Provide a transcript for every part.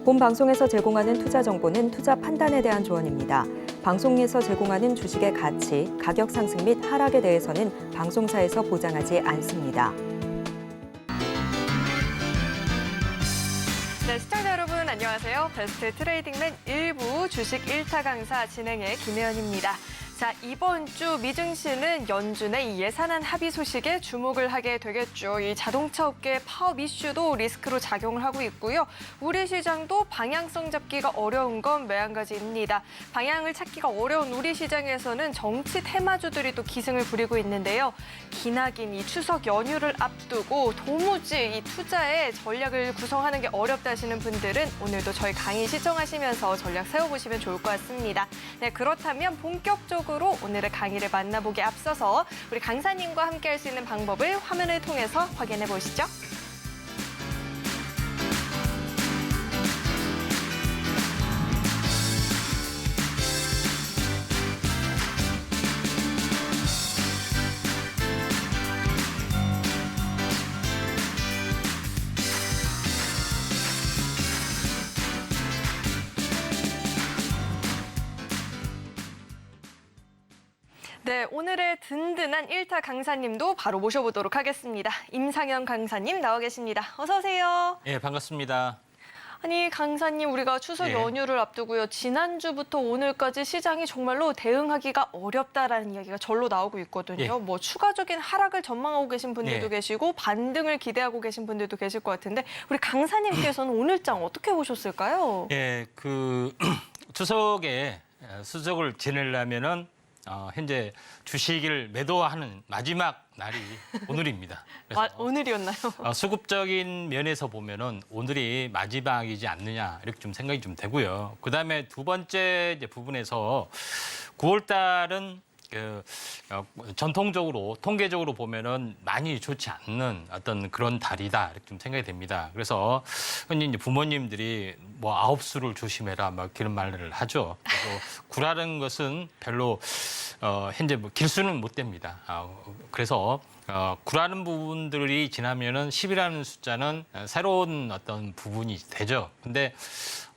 본 방송에서 제공하는 투자 정보는 투자 판단에 대한 조언입니다. 방송에서 제공하는 주식의 가치, 가격 상승 및 하락에 대해서는 방송사에서 보장하지 않습니다. 네, 시청자 여러분 안녕하세요. 베스트 트레이딩맨 1부 주식 1타 강사 진행의 김혜연입니다. 자, 이번 주 미증시는 연준의 이 예산안 합의 소식에 주목을 하게 되겠죠. 이 자동차 업계의 파업 이슈도 리스크로 작용을 하고 있고요. 우리 시장도 방향성 잡기가 어려운 건 매한가지입니다. 방향을 찾기가 어려운 우리 시장에서는 정치 테마주들이 또 기승을 부리고 있는데요. 기나긴 이 추석 연휴를 앞두고 도무지 이 투자의 전략을 구성하는 게 어렵다 하시는 분들은 오늘도 저희 강의 시청하시면서 전략 세워보시면 좋을 것 같습니다. 네, 그렇다면 본격적으로 오늘의 강의를 만나보기에 앞서서 우리 강사님과 함께 할 수 있는 방법을 화면을 통해서 확인해 보시죠. 네, 오늘의 든든한 1타 강사님도 바로 모셔보도록 하겠습니다. 임상현 강사님 나와 계십니다. 어서 오세요. 예, 반갑습니다. 아니, 강사님, 우리가 추석 예. 연휴를 앞두고요. 지난주부터 오늘까지 시장이 정말로 대응하기가 어렵다라는 이야기가 절로 나오고 있거든요. 예. 뭐 추가적인 하락을 전망하고 계신 분들도 예. 계시고 반등을 기대하고 계신 분들도 계실 것 같은데 우리 강사님께서는 오늘장 어떻게 보셨을까요? 예, 추석에 수석을 지내려면은 현재 주식을 매도하는 마지막 날이 오늘입니다. 그래서 오늘이었나요? 수급적인 면에서 보면은 오늘이 마지막이지 않느냐 이렇게 좀 생각이 좀 되고요. 그다음에 두 번째 이제 부분에서 9월 달은 전통적으로 통계적으로 보면은 많이 좋지 않는 어떤 그런 달이다 이렇게 좀 생각이 됩니다. 그래서 흔히 이제 부모님들이 뭐 아홉수를 조심해라 막 그런 말을 하죠. 그리고 구라는 것은 별로 현재 뭐 길수는 못 됩니다. 그래서 구라는 부분들이 지나면은 10이라는 숫자는 새로운 어떤 부분이 되죠. 근데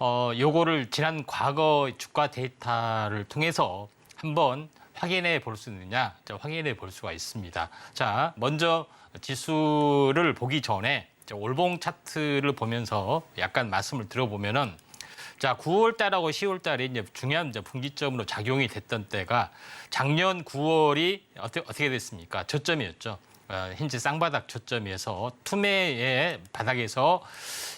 요거를 지난 과거 주가 데이터를 통해서 한번 확인해 볼 수 있느냐? 확인해 볼 수가 있습니다. 자, 먼저 지수를 보기 전에 월봉 차트를 보면서 약간 말씀을 들어보면은 자, 9월 달하고 10월 달에 이제 중요한 이제 분기점으로 작용이 됐던 때가 작년 9월이 어떻게 됐습니까? 저점이었죠. 현재 쌍바닥 저점에서 투매의 바닥에서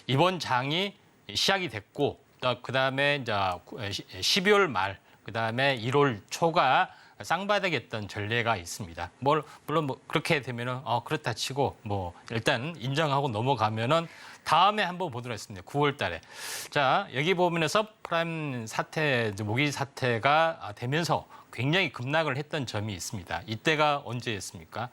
이번 장이 시작이 됐고 그다음에 이제 12월 말 그다음에 1월 초가 쌍바닥이었던 전례가 있습니다. 물론 뭐 그렇게 되면은 그렇다 치고 뭐 일단 인정하고 넘어가면은 다음에 한번 보도록 했습니다. 9월 달에. 자, 여기 보면은 서프라임 사태, 모기 사태가 되면서 굉장히 급락을 했던 점이 있습니다. 이때가 언제였습니까?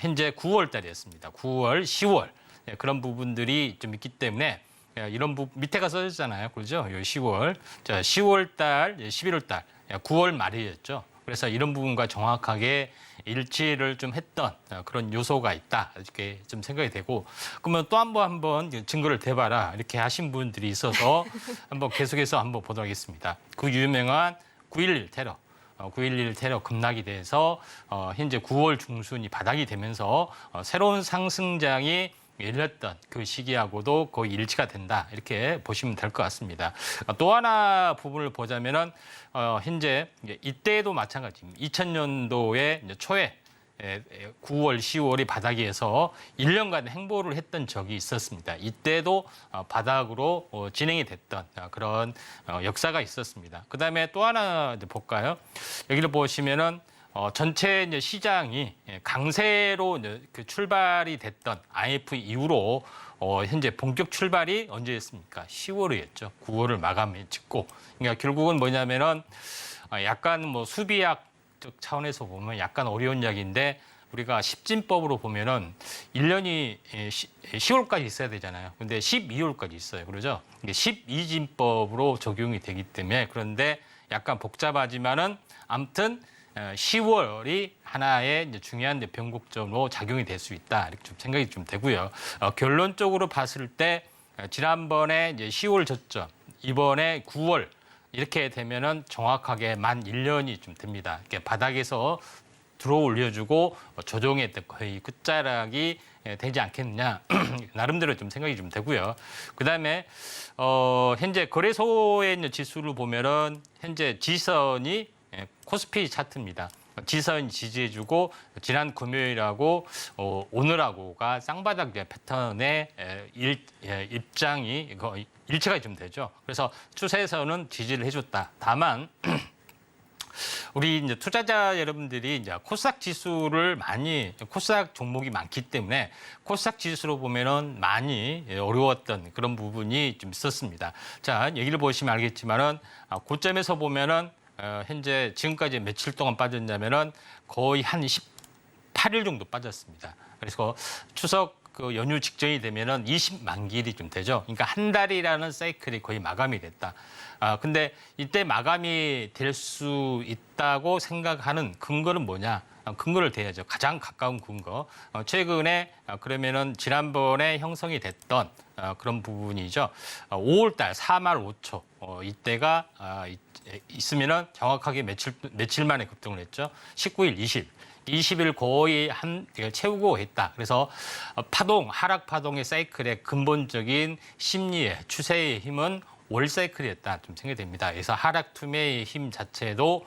현재 9월 달이었습니다. 9월, 10월. 그런 부분들이 좀 있기 때문에 이런 밑에가 써졌잖아요. 그렇죠? 10월. 자, 10월 달, 11월 달, 9월 말이었죠. 그래서 이런 부분과 정확하게 일치를 좀 했던 그런 요소가 있다. 이렇게 좀 생각이 되고 그러면 또 한번 증거를 대봐라. 이렇게 하신 분들이 있어서 한번 계속해서 한번 보도록 하겠습니다. 그 유명한 9.11 테러. 9.11 테러 급락이 돼서 현재 9월 중순이 바닥이 되면서 새로운 상승장이 열렸던 그 시기하고도 거의 일치가 된다. 이렇게 보시면 될 것 같습니다. 또 하나 부분을 보자면은 현재 이때도 마찬가지입니다. 2000년도에 초에 9월, 10월이 바닥에서 1년간 행보를 했던 적이 있었습니다. 이때도 바닥으로 진행이 됐던 그런 역사가 있었습니다. 그다음에 또 하나 볼까요? 여기를 보시면은 전체 이제 시장이 강세로 그 출발이 됐던 IMF 이후로 현재 본격 출발이 언제였습니까? 10월이었죠. 9월을 마감해 짓고. 그러니까 결국은 뭐냐면은 약간 뭐 수비학 차원에서 보면 약간 어려운 이야기인데 우리가 십진법으로 보면은 1년이 10월까지 있어야 되잖아요. 근데 12월까지 있어요. 그러죠? 이게 12진법으로 적용이 되기 때문에 그런데 약간 복잡하지만은 아무튼 10월이 하나의 이제 중요한 변곡점으로 작용이 될 수 있다. 이렇게 좀 생각이 좀 되고요. 결론적으로 봤을 때 지난번에 이제 10월 저점, 이번에 9월 이렇게 되면은 정확하게 만 1년이 좀 됩니다. 이렇게 바닥에서 들어 올려주고 조정했던 거의 끝자락이 되지 않겠느냐 나름대로 좀 생각이 좀 되고요. 그다음에 현재 거래소에 있는 지수를 보면은 현재 지선이 코스피 차트입니다. 지선 지지해주고 지난 금요일하고 오늘하고가 쌍바닥 패턴의 입장이 일치가 좀 되죠. 그래서 추세에서는 지지를 해줬다. 다만 우리 이제 투자자 여러분들이 이제 코스닥 지수를 코스닥 종목이 많기 때문에 코스닥 지수로 보면은 많이 어려웠던 그런 부분이 좀 있었습니다. 자, 여기를 보시면 알겠지만은 고점에서 보면은 현재 지금까지 며칠 동안 빠졌냐면은 거의 한 18일 정도 빠졌습니다. 그래서 추석 그 연휴 직전이 되면은 20만 길이 좀 되죠. 그러니까 한 달이라는 사이클이 거의 마감이 됐다. 근데 이때 마감이 될 수 있다고 생각하는 근거는 뭐냐? 근거를 대야죠. 가장 가까운 근거. 최근에 그러면은 지난번에 형성이 됐던 그런 부분이죠. 5월 달 4만 5초 이때가 있으면은 정확하게 며칠 만에 급등을 했죠. 19일, 20일 거의 채우고 있다. 그래서 하락 파동의 사이클의 근본적인 심리의 추세의 힘은 월 사이클이었다 좀 생각이 됩니다. 그래서 하락 투매의 힘 자체도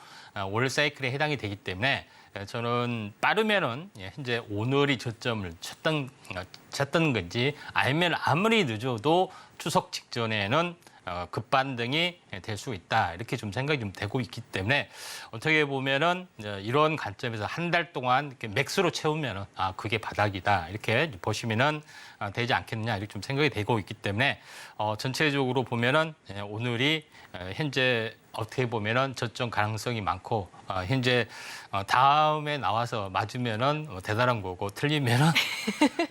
월 사이클에 해당이 되기 때문에 저는 빠르면은 현재 오늘이 저점을 쳤던 건지 아니면 아무리 늦어도 추석 직전에는 급반등이 될 수 있다. 이렇게 좀 생각이 좀 되고 있기 때문에 어떻게 보면은 이런 관점에서 한 달 동안 이렇게 맥스로 채우면은 그게 바닥이다. 이렇게 보시면은 되지 않겠느냐. 이렇게 좀 생각이 되고 있기 때문에 전체적으로 보면은 오늘이 현재 어떻게 보면은 저점 가능성이 많고 현재 다음에 나와서 맞으면은 대단한 거고 틀리면은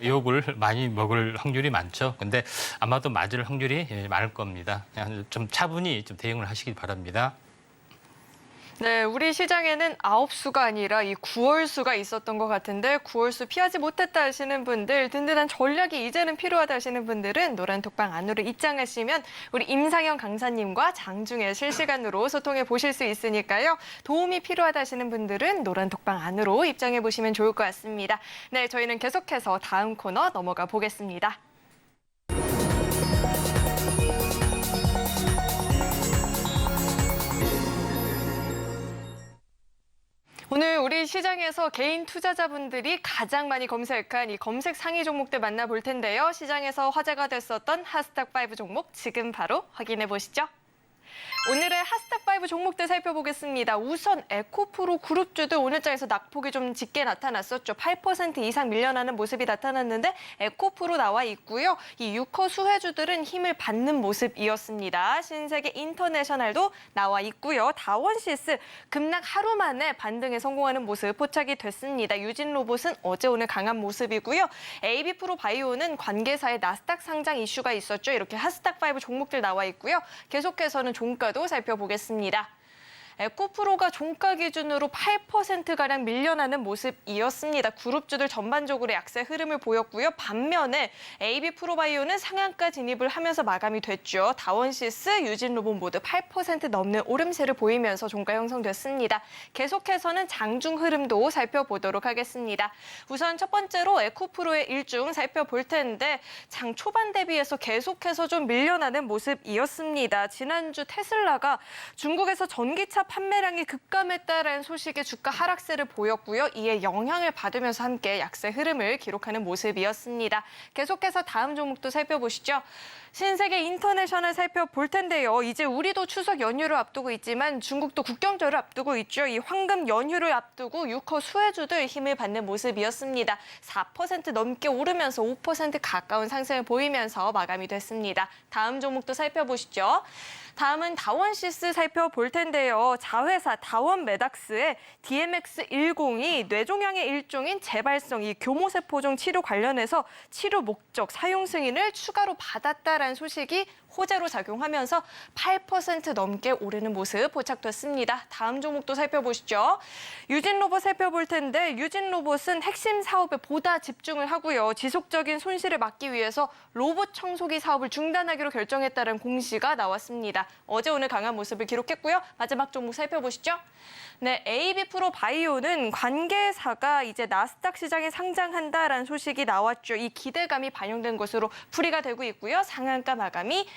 욕을 많이 먹을 확률이 많죠. 근데 아마도 맞을 확률이 많을 겁니다. 좀 차분히 좀 대응을 하시기 바랍니다. 네, 우리 시장에는 9수가 아니라 이 9월수가 있었던 것 같은데 9월수 피하지 못했다 하시는 분들, 든든한 전략이 이제는 필요하다 하시는 분들은 노란 톡방 안으로 입장하시면 우리 임상현 강사님과 장중에 실시간으로 소통해 보실 수 있으니까요. 도움이 필요하다 하시는 분들은 노란 톡방 안으로 입장해 보시면 좋을 것 같습니다. 네, 저희는 계속해서 다음 코너 넘어가 보겠습니다. 오늘 우리 시장에서 개인 투자자분들이 가장 많이 검색한 이 검색 상위 종목들 만나볼 텐데요. 시장에서 화제가 됐었던 하스닥5 종목 지금 바로 확인해 보시죠. 오늘의 하스닥5 종목들 살펴보겠습니다. 우선 에코프로 그룹주들 오늘장에서 낙폭이 좀 짙게 나타났었죠. 8% 이상 밀려나는 모습이 나타났는데 에코프로 나와 있고요. 이 유커 수혜주들은 힘을 받는 모습이었습니다. 신세계 인터내셔널도 나와 있고요. 다원시스 급락 하루 만에 반등에 성공하는 모습 포착이 됐습니다. 유진로봇은 어제 오늘 강한 모습이고요. AB프로 바이오는 관계사의 나스닥 상장 이슈가 있었죠. 이렇게 하스닥5 종목들 나와 있고요. 계속해서는 종가도 살펴보겠습니다. 에코프로가 종가 기준으로 8%가량 밀려나는 모습이었습니다. 그룹주들 전반적으로 약세 흐름을 보였고요. 반면에 AB프로바이오는 상한가 진입을 하면서 마감이 됐죠. 다원시스, 유진로봇 모두 8% 넘는 오름세를 보이면서 종가 형성됐습니다. 계속해서는 장중 흐름도 살펴보도록 하겠습니다. 우선 첫 번째로 에코프로의 일중 살펴볼 텐데 장 초반 대비해서 계속해서 좀 밀려나는 모습이었습니다. 지난주 테슬라가 중국에서 전기차 판매량이 급감했다라는 소식에 주가 하락세를 보였고요. 이에 영향을 받으면서 함께 약세 흐름을 기록하는 모습이었습니다. 계속해서 다음 종목도 살펴보시죠. 신세계 인터내셔널 살펴볼 텐데요. 이제 우리도 추석 연휴를 앞두고 있지만 중국도 국경절을 앞두고 있죠. 이 황금 연휴를 앞두고 유커 수혜주들 힘을 받는 모습이었습니다. 4% 넘게 오르면서 5% 가까운 상승을 보이면서 마감이 됐습니다. 다음 종목도 살펴보시죠. 다음은 다원시스 살펴볼 텐데요. 자회사 다원메닥스의 DMX10이 뇌종양의 일종인 재발성 이 교모세포종 치료 관련해서 치료 목적 사용 승인을 추가로 받았다 한다라는 소식이 호재로 작용하면서 8% 넘게 오르는 모습 포착됐습니다. 다음 종목도 살펴보시죠. 유진로봇 살펴볼 텐데 유진로봇은 핵심 사업에 보다 집중을 하고요. 지속적인 손실을 막기 위해서 로봇 청소기 사업을 중단하기로 결정했다는 공시가 나왔습니다. 어제 오늘 강한 모습을 기록했고요. 마지막 종목 살펴보시죠. 네, AB 프로 바이오는 관계사가 이제 나스닥 시장에 상장한다라는 소식이 나왔죠. 이 기대감이 반영된 것으로 풀이가 되고 있고요. 상한가 마감이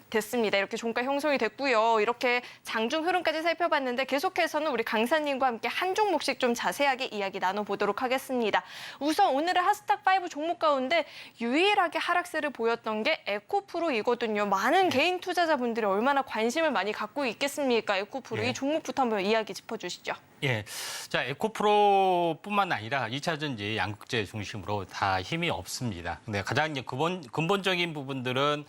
됐습니다. 이렇게 종가 형성이 됐고요. 이렇게 장중 흐름까지 살펴봤는데 계속해서는 우리 강사님과 함께 한 종목씩 좀 자세하게 이야기 나눠보도록 하겠습니다. 우선 오늘의 핫스탁5 종목 가운데 유일하게 하락세를 보였던 게 에코프로이거든요. 많은 개인 투자자분들이 얼마나 관심을 많이 갖고 있겠습니까? 에코프로 이 종목부터 한번 이야기 짚어주시죠. 예, 자 에코프로뿐만 아니라 2차 전지, 양극재 중심으로 다 힘이 없습니다. 근데 가장 이제 근본적인 부분들은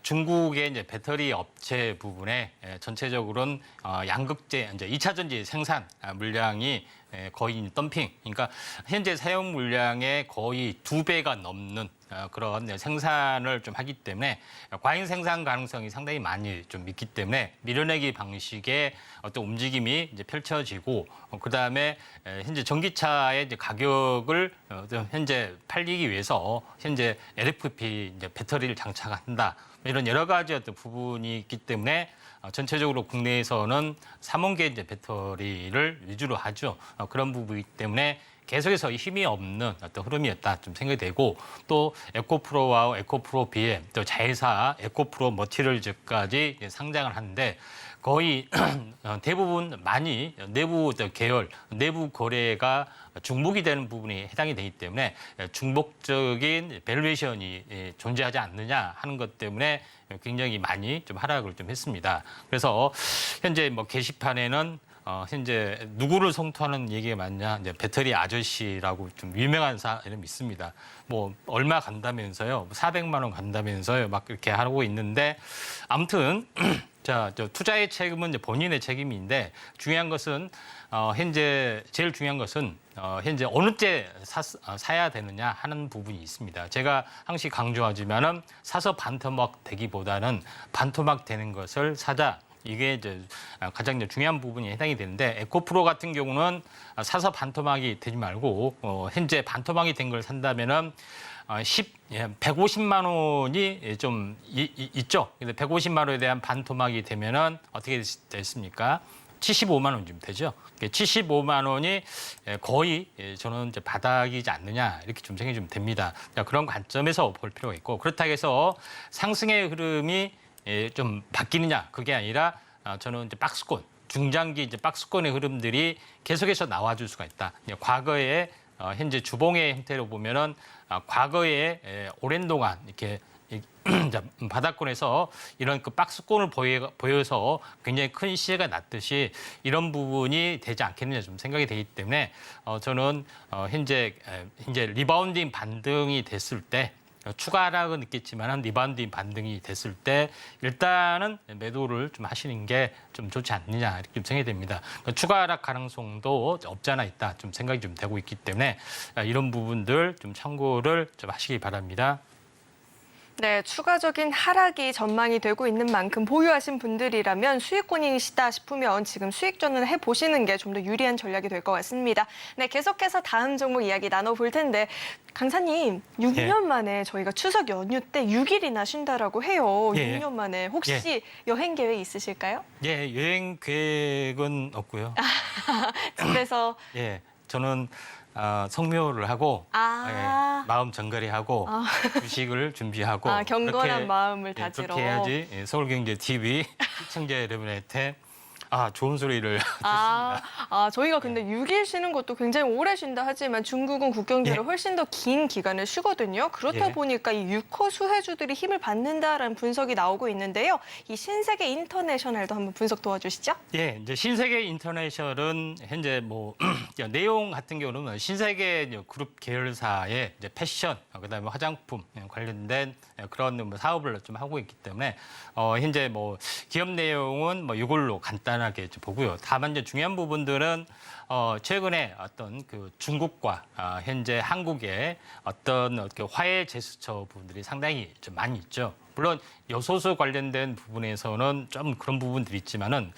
중국의 이제 배터리 업체 부분에 전체적으로는 양극재 이제 2차 전지 생산 물량이 거의 덤핑, 그러니까 현재 사용 물량의 거의 2배가 넘는 그런 생산을 좀 하기 때문에 과잉 생산 가능성이 상당히 많이 좀 있기 때문에 밀어내기 방식의 어떤 움직임이 이제 펼쳐지고 그다음에 현재 전기차의 이제 가격을 현재 팔리기 위해서 현재 LFP 이제 배터리를 장착한다. 이런 여러 가지 어떤 부분이 있기 때문에 전체적으로 국내에서는 3원계 이제 배터리를 위주로 하죠. 그런 부분이기 때문에 계속해서 힘이 없는 어떤 흐름이었다 좀 생각이 되고 또 에코프로와 에코프로 BM 또 자회사 에코프로 머티리얼즈까지 상장을 하는데 거의 대부분 많이 내부 계열, 내부 거래가 중복이 되는 부분이 해당이 되기 때문에 중복적인 밸류에이션이 존재하지 않느냐 하는 것 때문에 굉장히 많이 좀 하락을 좀 했습니다. 그래서 현재 뭐 게시판에는 현재 누구를 성토하는 얘기가 많냐, 이제 배터리 아저씨라고 좀 유명한 사람이 있습니다. 뭐 얼마 간다면서요, 400만 원 간다면서요, 막 이렇게 하고 있는데 아무튼 자, 투자의 책임은 이제 본인의 책임인데 중요한 것은 현재 제일 중요한 것은 현재 어느 때 사야 되느냐 하는 부분이 있습니다. 제가 항상 강조하지만은 사서 반토막 되기보다는 반토막 되는 것을 사자. 이게 이제 가장 중요한 부분이 해당이 되는데 에코프로 같은 경우는 사서 반토막이 되지 말고 현재 반토막이 된 걸 산다면은 150만 원이 좀 있죠. 근데 150만 원에 대한 반토막이 되면은 어떻게 됐습니까? 75만 원쯤 되죠. 75만 원이 거의 저는 이제 바닥이지 않느냐 이렇게 좀 생각이 좀 됩니다. 그런 관점에서 볼 필요가 있고 그렇다고 해서 상승의 흐름이 좀 바뀌느냐 그게 아니라 저는 이제 박스권 중장기 이제 박스권의 흐름들이 계속해서 나와줄 수가 있다. 과거에 현재 주봉의 형태로 보면은 과거에 오랜 동안 이렇게 바닥권에서 이런 그 박스권을 보여서 굉장히 큰 시세가 났듯이 이런 부분이 되지 않겠느냐 좀 생각이 되기 때문에 저는 현재 리바운딩 반등이 됐을 때 추가 하락은 있겠지만 리바운딩 반등이 됐을 때 일단은 매도를 좀 하시는 게 좀 좋지 않느냐 이렇게 좀 생각이 됩니다. 그러니까 추가 하락 가능성도 없지 않아 있다 좀 생각이 좀 되고 있기 때문에 이런 부분들 좀 참고를 좀 하시기 바랍니다. 네, 추가적인 하락이 전망이 되고 있는 만큼 보유하신 분들이라면 수익권이시다 싶으면 지금 수익 전환을 해보시는 게 좀 더 유리한 전략이 될 것 같습니다. 네, 계속해서 다음 종목 이야기 나눠볼 텐데 강사님, 6년 만에 저희가 추석 연휴 때 6일이나 쉰다라고 해요. 6년 만에 혹시 여행 계획 있으실까요? 예, 여행 계획은 없고요. 집에서 저는 성묘를 하고 마음 정갈이하고 주식을 준비하고 경건한 마음을 다지러 그렇게 해야지 서울경제TV 시청자 여러분한테 좋은 소리를 듣습니다. 저희가 근데 6일 쉬는 것도 굉장히 오래 쉰다 하지만 중국은 국경제로 훨씬 더 긴 기간을 쉬거든요. 그렇다 보니까 이 유커 수혜주들이 힘을 받는다라는 분석이 나오고 있는데요. 이 신세계 인터내셔널도 한번 분석 도와주시죠. 예, 이제 신세계 인터내셔널은 현재 뭐 내용 같은 경우는 신세계 그룹 계열사의 이제 패션, 그다음에 화장품 관련된 그런 뭐 사업을 좀 하고 있기 때문에 현재 뭐 기업 내용은 뭐 이걸로 간단하게 좀 보고요. 다만 이제 중요한 부분들은 최근에 어떤 그 중국과 현재 한국의 어떤 화해 제스처 부분들이 상당히 좀 많이 있죠. 물론 여소수 관련된 부분에서는 좀 그런 부분들이 있지만은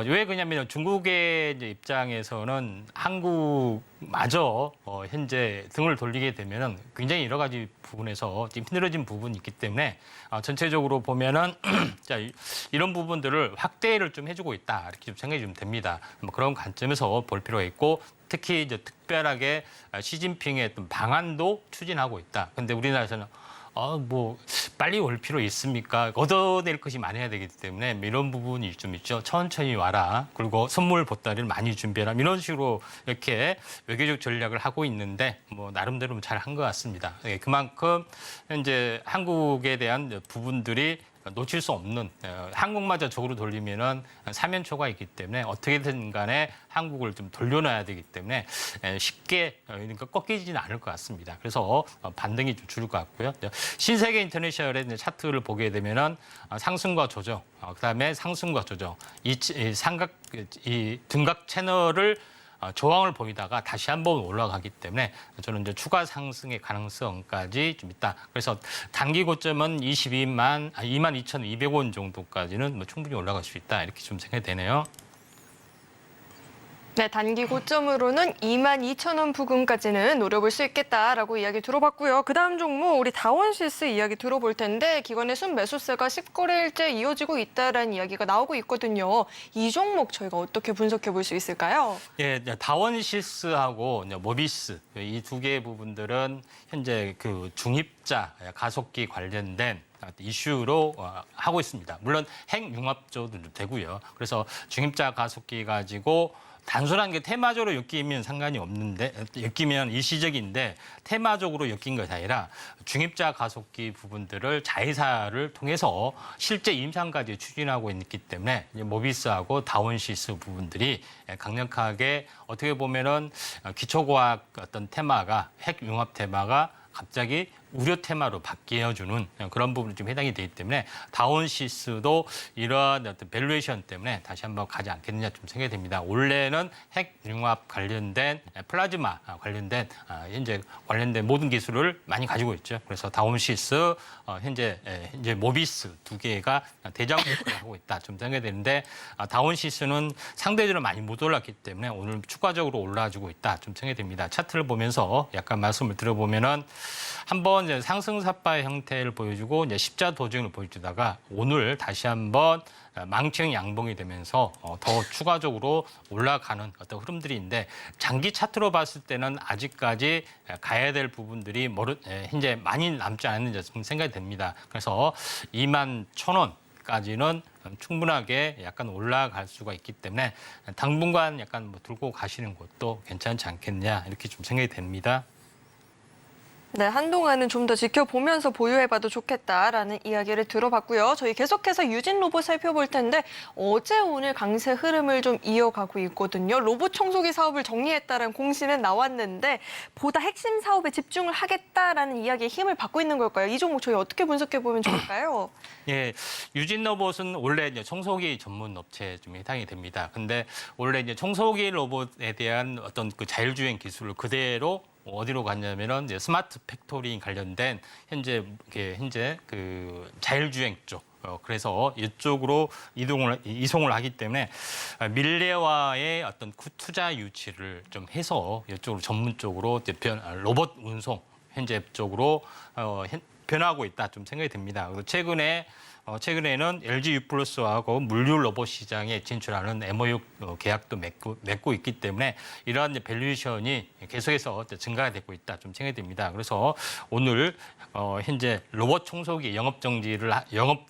왜 그러냐면 중국의 이제 입장에서는 한국마저 현재 등을 돌리게 되면은 굉장히 여러 가지 부분에서 좀 힘들어진 부분이 있기 때문에 전체적으로 보면은 자, 이런 부분들을 확대를 좀 해주고 있다 이렇게 좀 생각이 좀 됩니다. 뭐 그런 관점에서 볼 필요가 있고. 특히 이제 특별하게 시진핑의 어떤 방안도 추진하고 있다. 근데 우리나라에서는 뭐 빨리 올 필요 있습니까? 걷어낼 것이 많아야 되기 때문에 이런 부분이 좀 있죠. 천천히 와라. 그리고 선물 보따리를 많이 준비해라. 이런 식으로 이렇게 외교적 전략을 하고 있는데 뭐 나름대로 잘 한 것 같습니다. 그만큼 이제 한국에 대한 부분들이 놓칠 수 없는 한국마저 적으로 돌리면은 사면초가 있기 때문에 어떻게든 간에 한국을 좀 돌려놔야 되기 때문에 쉽게 그러니까 꺾이지는 않을 것 같습니다. 그래서 반등이 좀 줄을 것 같고요. 신세계 인터내셔널의 차트를 보게 되면은 상승과 조정, 그다음에 상승과 조정, 이 등각 채널을 저항을 보이다가 다시 한번 올라가기 때문에 저는 이제 추가 상승의 가능성까지 좀 있다. 그래서 단기 고점은 22,200원 정도까지는 뭐 충분히 올라갈 수 있다. 이렇게 좀 생각이 되네요. 네, 단기 고점으로는 22,000원 부근까지는 노려볼 수 있겠다라고 이야기 들어봤고요. 그다음 종목 우리 다원시스 이야기 들어볼 텐데 기관의 순매수세가 10거래일째 이어지고 있다라는 이야기가 나오고 있거든요. 이 종목 저희가 어떻게 분석해 볼 수 있을까요? 예, 다원시스하고 모비스 이 두 개의 부분들은 현재 그 중입자 가속기 관련된 이슈로 하고 있습니다. 물론 핵융합조도 되고요. 그래서 중입자 가속기 가지고 단순한 게 테마적으로 엮이면 상관이 없는데, 엮이면 일시적인데 테마적으로 엮인 것이 아니라 중입자 가속기 부분들을 자회사를 통해서 실제 임상까지 추진하고 있기 때문에 모비스하고 다원시스 부분들이 강력하게 어떻게 보면은 기초과학 어떤 테마가 핵융합 테마가 갑자기 우려 테마로 바뀌어주는 그런 부분이 좀 해당이 되기 때문에 다원시스도 이러한 어떤 밸류에이션 때문에 다시 한번 가지 않겠느냐 좀 생각이 됩니다. 원래는 핵융합 관련된 플라즈마 관련된 현재 관련된 모든 기술을 많이 가지고 있죠. 그래서 다원시스 현재 모비스 두 개가 대장 역할을 하고 있다 좀 생각이 되는데 다원시스는 상대적으로 많이 못 올랐기 때문에 오늘 추가적으로 올라가지고 있다 좀 생각이 됩니다. 차트를 보면서 약간 말씀을 드려보면은 한번 이제 상승사파의 형태를 보여주고 이제 십자 도정을 보여주다가 오늘 다시 한번 망치형 양봉이 되면서 더 추가적으로 올라가는 어떤 흐름들이 있는데 장기 차트로 봤을 때는 아직까지 가야 될 부분들이 현재 많이 남지 않았는지 좀 생각이 됩니다. 그래서 21,000원까지는 충분하게 약간 올라갈 수가 있기 때문에 당분간 약간 뭐 들고 가시는 것도 괜찮지 않겠냐 이렇게 좀 생각이 됩니다. 네, 한동안은 좀 더 지켜보면서 보유해봐도 좋겠다라는 이야기를 들어봤고요. 저희 계속해서 유진 로봇 살펴볼 텐데 어제 오늘 강세 흐름을 좀 이어가고 있거든요. 로봇 청소기 사업을 정리했다는 공시는 나왔는데 보다 핵심 사업에 집중을 하겠다라는 이야기에 힘을 받고 있는 걸까요? 이 종목 저희 어떻게 분석해보면 좋을까요? 예, 유진 로봇은 원래 이제 청소기 전문 업체에 좀 해당이 됩니다. 근데 원래 이제 청소기 로봇에 대한 어떤 그 자율주행 기술을 그대로 어디로 갔냐면은 이제 스마트 팩토리 관련된 현재 그 자율주행 쪽. 그래서 이쪽으로 이송을 하기 때문에 밀레와의 어떤 투자 유치를 좀 해서 이쪽으로 전문적으로 로봇 운송 현재 쪽으로 변화하고 있다 좀 생각이 됩니다. 그리고 최근에는 LG U+하고 물류 로봇 시장에 진출하는 MOU 계약도 맺고 있기 때문에 이러한 밸류에이션이 계속해서 증가가 되고 있다 좀 생각이 됩니다. 그래서 오늘 현재 로봇 청소기 영업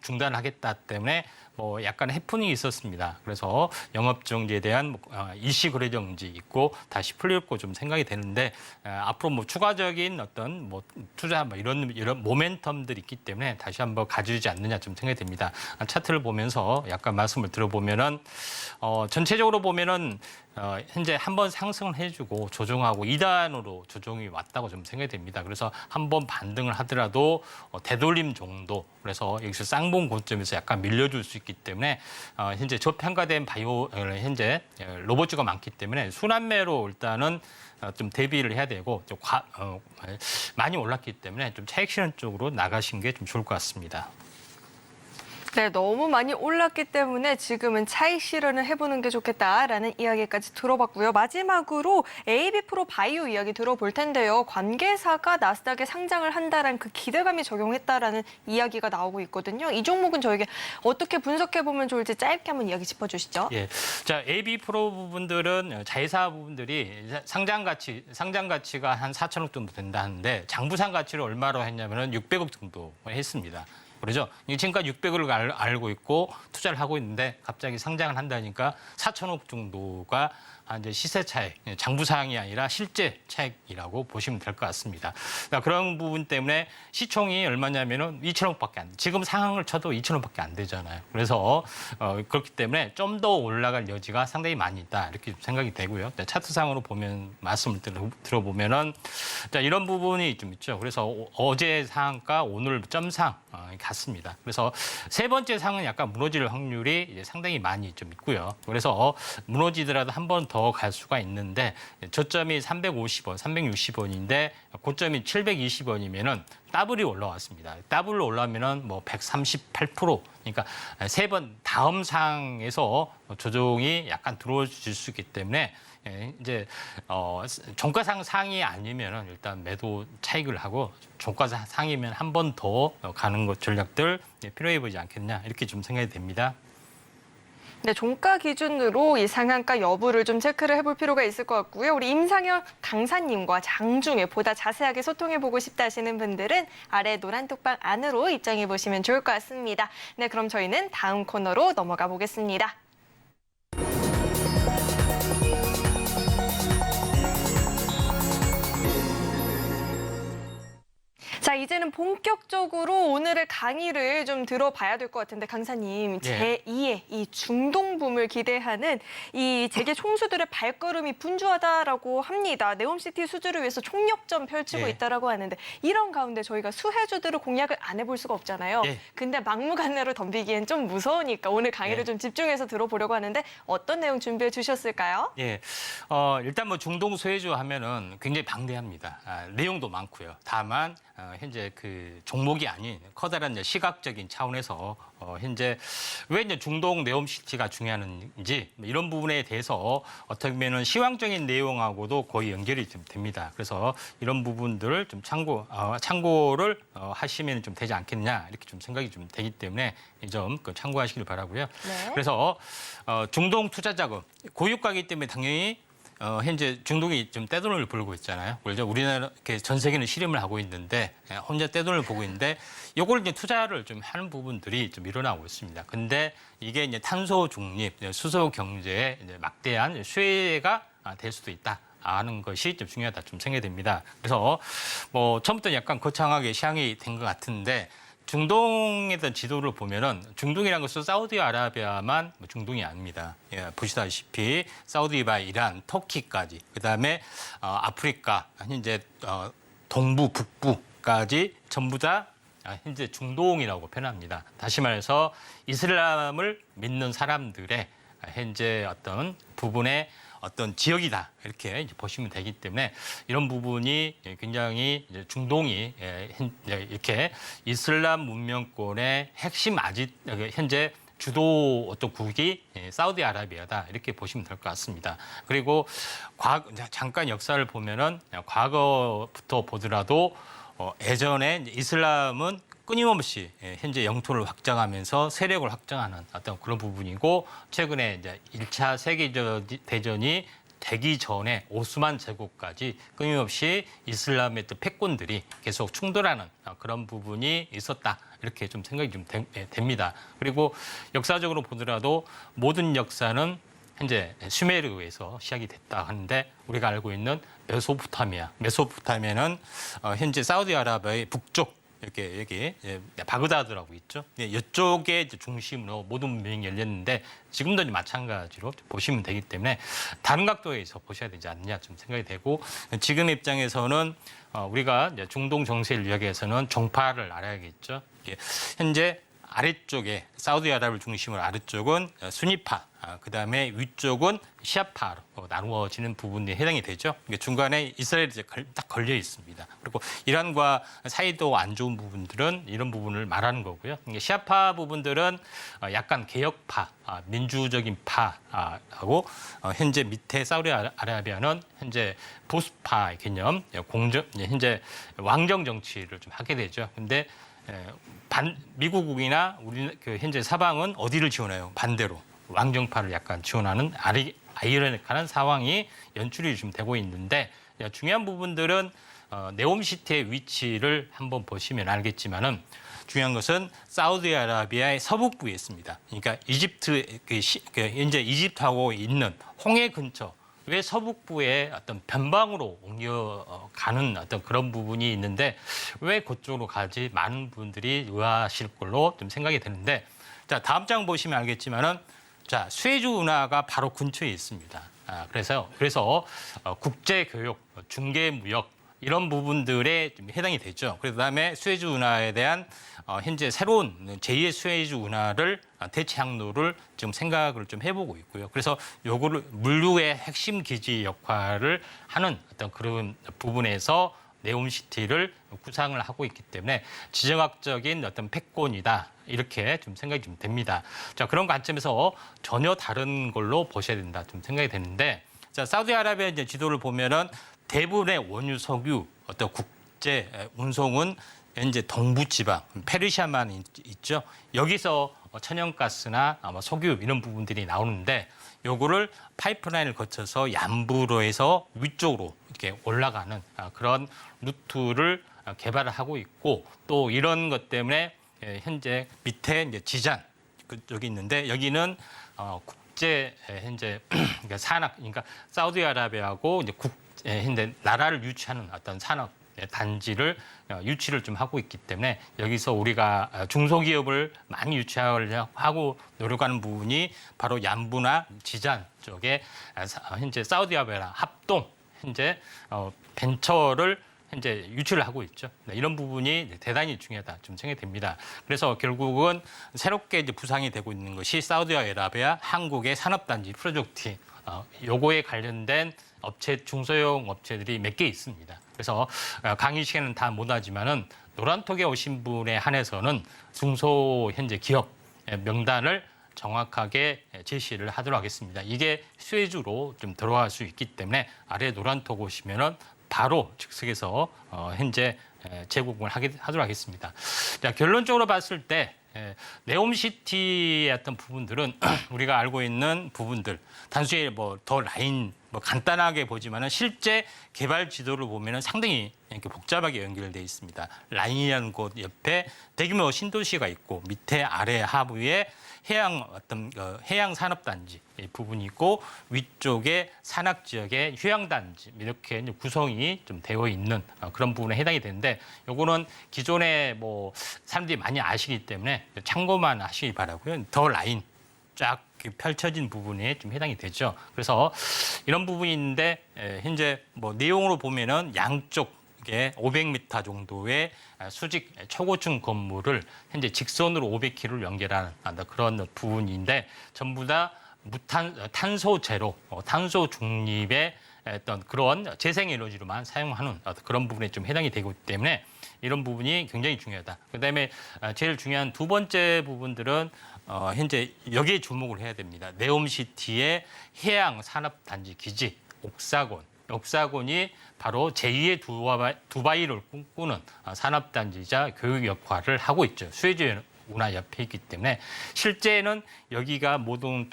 중단을 하겠다 때문에 뭐 약간 해프닝이 있었습니다. 그래서 영업 정지에 대한 일시 거래 정지 있고 다시 풀렸고 좀 생각이 되는데 앞으로 뭐 추가적인 어떤 뭐 투자 뭐 이런 모멘텀들이 있기 때문에 다시 한번 가져오지 않느냐 좀 생각이 생각이 됩니다. 차트를 보면서 약간 말씀을 들어보면은 전체적으로 보면은 현재 한번 상승을 해주고 조정하고 2단으로 조정이 왔다고 좀 생각이 됩니다. 그래서 한번 반등을 하더라도 되돌림 정도, 그래서 여기서 쌍봉 고점에서 약간 밀려줄 수 있기 때문에 현재 저평가된 바이오 현재 로봇주가 많기 때문에 순환매로 일단은 좀 대비를 해야 되고 좀 많이 올랐기 때문에 좀 차익 실현 쪽으로 나가신 게 좀 좋을 것 같습니다. 네, 너무 많이 올랐기 때문에 지금은 차익 실현을 해보는 게 좋겠다라는 이야기까지 들어봤고요. 마지막으로 AB프로 바이오 이야기 들어볼 텐데요. 관계사가 나스닥에 상장을 한다는 그 기대감이 적용했다라는 이야기가 나오고 있거든요. 이 종목은 저에게 어떻게 분석해보면 좋을지 짧게 한번 이야기 짚어주시죠. 예, 자 AB프로 부분들은 자회사 부분들이 상장 가치가 한 4천억 정도 된다는데 장부상 가치를 얼마로 했냐면은 600억 정도 했습니다. 그렇죠? 지금까지 600억을 알고 있고 투자를 하고 있는데 갑자기 상장을 한다니까 4천억 정도가 이제 시세 차익, 장부상이 아니라 실제 차익이라고 보시면 될 것 같습니다. 그러니까 그런 부분 때문에 시총이 얼마냐면은 2천억밖에 안 돼. 지금 상황을 쳐도 2천억밖에 안 되잖아요. 그래서 그렇기 때문에 좀 더 올라갈 여지가 상당히 많이 있다 이렇게 생각이 되고요. 차트상으로 보면 말씀을 들어보면은 자, 이런 부분이 좀 있죠. 그래서 어제 상한가 오늘 점상 같습니다. 그래서 세 번째 상은 약간 무너질 확률이 이제 상당히 많이 좀 있고요. 그래서 무너지더라도 한 번 더 갈 수가 있는데 저점이 350원, 360원인데 고점이 720원이면은 더블이 올라왔습니다. 더블로 올라오면은 뭐 138%, 그러니까 세 번 다음 상에서 조정이 약간 들어질 수 있기 때문에 이제 종가상 상이 아니면은 일단 매도 차익을 하고 종가상 상이면 한 번 더 가는 것 전략들 필요해 보이지 않겠냐 이렇게 좀 생각이 됩니다. 네, 종가 기준으로 이 상한가 여부를 좀 체크를 해볼 필요가 있을 것 같고요. 우리 임상혁 강사님과 장중에 보다 자세하게 소통해보고 싶다 하시는 분들은 아래 노란 톡방 안으로 입장해 보시면 좋을 것 같습니다. 네, 그럼 저희는 다음 코너로 넘어가 보겠습니다. 자, 이제는 본격적으로 오늘의 강의를 좀 들어봐야 될 것 같은데 강사님, 제2의 이 중동붐을 기대하는 이 재계 총수들의 발걸음이 분주하다라고 합니다. 네옴시티 수주를 위해서 총력전 펼치고 있다라고 하는데 이런 가운데 저희가 수혜주들을 공략을 안 해볼 수가 없잖아요. 근데 막무가내로 덤비기엔 좀 무서우니까 오늘 강의를 좀 집중해서 들어보려고 하는데 어떤 내용 준비해 주셨을까요? 예, 일단 뭐 중동 수혜주 하면은 굉장히 방대합니다. 내용도 많고요. 다만 현재 그 종목이 아닌 커다란 시각적인 차원에서 현재 왜 이제 중동 네옴시티가 중요한지 이런 부분에 대해서 어떻게 보면은 시황적인 내용하고도 거의 연결이 좀 됩니다. 그래서 이런 부분들을 좀 참고를 하시면 좀 되지 않겠냐 이렇게 좀 생각이 좀 되기 때문에 이 점 참고하시길 바라고요. 네. 그래서 중동 투자 자금 고유가이기 때문에 당연히 현재 중동이 좀 떼돈을 벌고 있잖아요. 그래서 우리나라 전 세계는 실험을 하고 있는데 혼자 떼돈을 보고 있는데 이걸 이제 투자를 좀 하는 부분들이 좀 일어나고 있습니다. 근데 이게 이제 탄소 중립, 수소 경제에 이제 막대한 수혜가 될 수도 있다. 아는 것이 좀 중요하다 좀 생각이 됩니다. 그래서 뭐 처음부터 약간 거창하게 시향이 된 것 같은데 중동에 대한 지도를 보면은 중동이라는 것은 사우디아라비아만 중동이 아닙니다. 예, 보시다시피 사우디바, 이란, 터키까지 그다음에 아프리카, 현재 동부, 북부까지 전부 다 현재 중동이라고 표현합니다. 다시 말해서 이슬람을 믿는 사람들의 현재 어떤 부분의 어떤 지역이다 이렇게 이제 보시면 되기 때문에 이런 부분이 굉장히 이제 중동이 이렇게 이슬람 문명권의 핵심 현재 주도 어떤 국이 사우디아라비아다 이렇게 보시면 될 것 같습니다. 그리고 잠깐 역사를 보면은 과거부터 보더라도 예전에 이슬람은 끊임없이 현재 영토를 확장하면서 세력을 확장하는 어떤 그런 부분이고 최근에 이제 1차 세계대전이 되기 전에 오스만 제국까지 끊임없이 이슬람의 또 패권들이 계속 충돌하는 그런 부분이 있었다. 이렇게 좀 생각이 좀 됩니다. 그리고 역사적으로 보더라도 모든 역사는 현재 슈메르에서 시작이 됐다 하는데 우리가 알고 있는 메소포타미아는 현재 사우디아라비아의 북쪽 이렇게 여기 바그다드라고 있죠. 이쪽에 이제 중심으로 모든 문명이 열렸는데 지금도 이제 마찬가지로 보시면 되기 때문에 다른 각도에서 보셔야 되지 않느냐 좀 생각이 되고 지금 입장에서는 우리가 이제 중동 정세를 이야기해서는 종파를 알아야겠죠. 현재 아래쪽에 사우디아라비아를 중심으로 아래쪽은 수니파, 그다음에 위쪽은 시아파로 나누어지는 부분이 해당이 되죠. 중간에 이스라엘이 이제 딱 걸려 있습니다. 그리고 이란과 사이도 안 좋은 부분들은 이런 부분을 말하는 거고요. 시아파 부분들은 약간 개혁파, 민주적인 파하고 현재 밑에 사우디아라비아는 현재 보수파의 개념, 현재 왕정 정치를 좀 하게 되죠. 근데 미국이나 우리 현재 사방은 어디를 지원해요? 반대로 왕정파를 약간 지원하는 아이러니컬한 상황이 연출이 좀 되고 있는데 중요한 부분들은 네옴시티의 위치를 한번 보시면 알겠지만은 중요한 것은 사우디아라비아의 서북부에 있습니다. 그러니까 이집트 현재 이집트하고 있는 홍해 근처. 왜 서북부에 어떤 변방으로 옮겨가는 어떤 그런 부분이 있는데 왜 그쪽으로 가지 많은 분들이 의아하실 걸로 좀 생각이 되는데 자 다음 장 보시면 알겠지만은 자 수에즈 운하가 바로 근처에 있습니다. 그래서 국제 교육, 중개 무역 이런 부분들에 좀 해당이 되죠. 그다음에 수에즈 운하에 대한 현재 새로운 제2의 수에즈 운하를 대체 항로를 지금 생각을 좀 해보고 있고요. 그래서 요거를 물류의 핵심 기지 역할을 하는 어떤 그런 부분에서 네옴시티를 구상을 하고 있기 때문에 지정학적인 어떤 패권이다. 이렇게 좀 생각이 좀 됩니다. 자, 그런 관점에서 전혀 다른 걸로 보셔야 된다. 좀 생각이 되는데 자, 사우디아라비아 이제 지도를 보면은 대부분의 원유, 석유, 어떤 국제 운송은 현재 동부 지방, 페르시아만 있죠. 여기서 천연가스나 석유 이런 부분들이 나오는데 요거를 파이프라인을 거쳐서 양부로 해서 위쪽으로 이렇게 올라가는 그런 루트를 개발을 하고 있고 또 이런 것 때문에 현재 밑에 이제 지잔 여기 있는데 여기는 국제 현재 산업 그러니까 사우디아라비아하고 이제 현재 나라를 유치하는 어떤 산업 단지를 유치를 좀 하고 있기 때문에 여기서 우리가 중소기업을 많이 유치하고 노력하는 부분이 바로 얀부나 지잔 쪽에 현재 사우디아라비아 합동 현재 벤처를 현재 유치를 하고 있죠. 이런 부분이 대단히 중요하다 좀 생각이 됩니다. 그래서 결국은 새롭게 이제 부상이 되고 있는 것이 사우디아라비아 한국의 산업단지 프로젝트 요거에 관련된 업체 중소형 업체들이 몇 개 있습니다. 그래서 강의 시간은 다 못하지만은 노란톡에 오신 분에 한해서는 중소 현재 기업 명단을 정확하게 제시를 하도록 하겠습니다. 이게 수혜주로 좀 들어갈 수 있기 때문에 아래 노란톡 오시면은 바로 즉석에서 현재 제공을 하도록 하겠습니다. 자, 결론적으로 봤을 때 네옴시티의 어떤 부분들은 우리가 알고 있는 부분들 단순히 뭐 더 라인 간단하게 보지만은 실제 개발 지도를 보면은 상당히 이렇게 복잡하게 연결되어 있습니다. 라인이라는 곳 옆에 대규모 신도시가 있고 밑에 아래 하부에 해양 산업단지 부분이 있고 위쪽에 산악 지역의 휴양단지 이렇게 구성이 좀 되어 있는 그런 부분에 해당이 되는데 요거는 기존에 뭐 사람들이 많이 아시기 때문에 참고만 하시기 바라고요. 더 라인 쫙 펼쳐진 부분에 좀 해당이 되죠. 그래서 이런 부분이 있는데 현재 뭐 내용으로 보면은 양쪽에 500m 정도의 수직 초고층 건물을 현재 직선으로 500km를 연결하는 그런 부분인데 전부 다 탄소 제로, 탄소 중립의 어떤 그런 재생에너지로만 사용하는 그런 부분에 좀 해당이 되기 때문에 이런 부분이 굉장히 중요하다. 그다음에 제일 중요한 두 번째 부분들은 현재 여기에 주목을 해야 됩니다. 네옴시티의 해양 산업단지 기지 옥사곤이 바로 제2의 두바이를 꿈꾸는 산업단지자 교육 역할을 하고 있죠. 수에즈 운하 옆에 있기 때문에 실제는 여기가 모든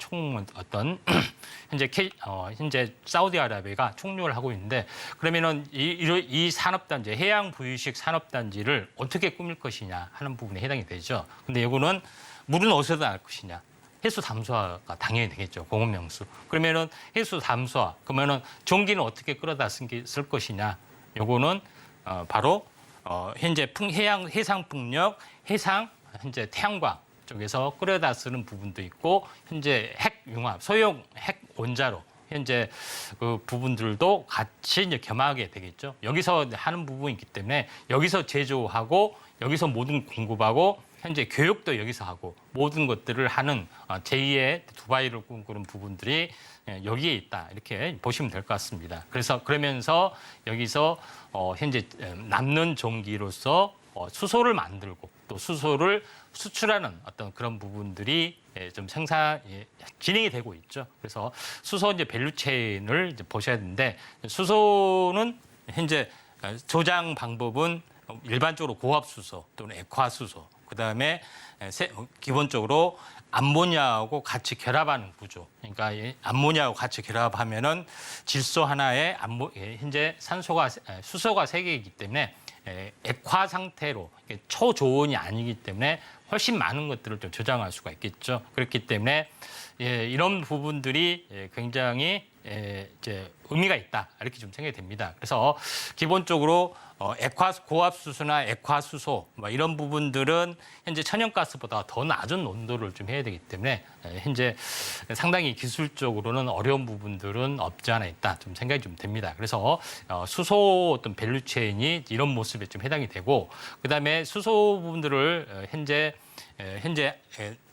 현재 사우디아라비아가 총력을 하고 있는데 그러면은 이 산업단지 해양 부유식 산업단지를 어떻게 꾸밀 것이냐 하는 부분에 해당이 되죠. 근데 이거는 물은 어디서 나올 것이냐? 해수 담수화가 당연히 되겠죠. 공업 명수. 그러면은 해수 담수화. 그러면은 전기는 어떻게 끌어다 쓸 것이냐? 요거는 바로 현재 해상 풍력, 현재 태양광 쪽에서 끌어다 쓰는 부분도 있고 현재 핵 융합, 소형 핵 원자로 현재 그 부분들도 같이 이제 겸하게 되겠죠. 여기서 하는 부분이 있기 때문에 여기서 제조하고 여기서 모든 공급하고 현재 교육도 여기서 하고 모든 것들을 하는 제2의 두바이를 꿈꾸는 부분들이 여기에 있다 이렇게 보시면 될 것 같습니다. 그래서 그러면서 여기서 현재 남는 전기로서 수소를 만들고 또 수소를 수출하는 어떤 그런 부분들이 좀 진행이 되고 있죠. 그래서 수소 이제 밸류체인을 이제 보셔야 되는데 수소는 현재 조장 방법은 일반적으로 고압 수소 또는 액화 수소, 그다음에 기본적으로 암모니아하고 같이 결합하는 구조. 그러니까 암모니아하고 같이 결합하면은 질소 하나에 현재 수소가 3개이기 때문에 액화 상태로 초저온이 아니기 때문에 훨씬 많은 것들을 좀 저장할 수가 있겠죠. 그렇기 때문에 이런 부분들이 굉장히 이제 의미가 있다 이렇게 좀 생각이 됩니다. 그래서 기본적으로 고압 수소나 액화 수소 이런 부분들은 현재 천연가스보다 더 낮은 온도를 좀 해야 되기 때문에 현재 상당히 기술적으로는 어려운 부분들은 없지 않아 있다 좀 생각이 좀 됩니다. 그래서 수소 어떤 밸류체인이 이런 모습에 좀 해당이 되고 그다음에 수소 부분들을 현재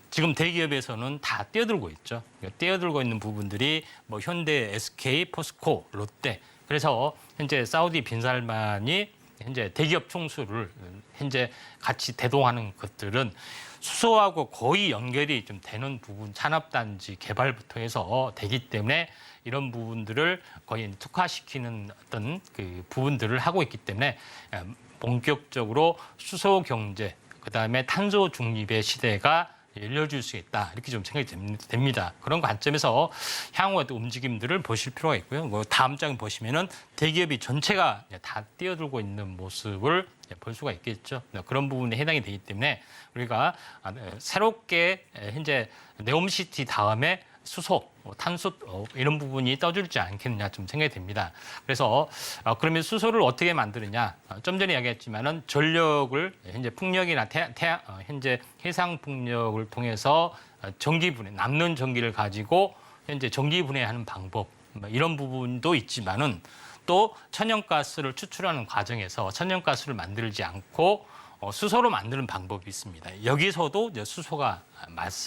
지금 대기업에서는 다 뛰어들고 있죠. 뛰어들고 있는 부분들이 뭐 현대, SK, 포스코, 롯데. 그래서 현재 사우디 빈살만이 현재 대기업 총수를 현재 같이 대동하는 것들은 수소하고 거의 연결이 좀 되는 부분, 산업단지 개발부터 해서 되기 때문에 이런 부분들을 거의 특화시키는 어떤 그 부분들을 하고 있기 때문에 본격적으로 수소 경제, 그다음에 탄소 중립의 시대가 열려줄 수 있다 이렇게 좀 생각이 됩니다. 그런 관점에서 향후 움직임들을 보실 필요가 있고요. 뭐 다음 장 보시면은 대기업이 전체가 다 뛰어들고 있는 모습을 볼 수가 있겠죠. 그런 부분에 해당이 되기 때문에 우리가 새롭게 현재 네옴시티 다음에 수소, 탄소 이런 부분이 떠줄지 않겠느냐 좀 생각이 됩니다. 그래서 그러면 수소를 어떻게 만드느냐? 좀 전에 이야기했지만은 전력을 현재 풍력이나 현재 해상 풍력을 통해서 전기 분해, 남는 전기를 가지고 현재 전기 분해하는 방법 이런 부분도 있지만은 또 천연가스를 추출하는 과정에서 천연가스를 만들지 않고 수소로 만드는 방법이 있습니다. 여기서도 이제 수소가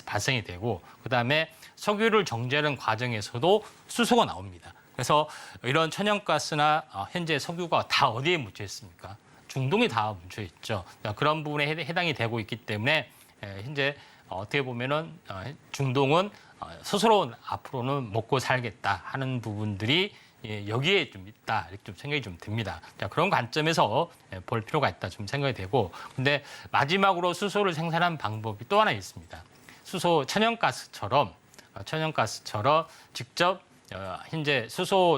발생이 되고 그다음에 석유를 정제하는 과정에서도 수소가 나옵니다. 그래서 이런 천연가스나 현재 석유가 다 어디에 묻혀 있습니까? 중동에 다 묻혀 있죠. 그런 부분에 해당이 되고 있기 때문에 현재 어떻게 보면은 중동은 스스로 앞으로는 먹고 살겠다 하는 부분들이 여기에 좀 있다 이렇게 좀 생각이 좀 듭니다. 자, 그런 관점에서 볼 필요가 있다 좀 생각이 되고, 근데 마지막으로 수소를 생산하는 방법이 또 하나 있습니다. 수소 천연가스처럼 직접 현재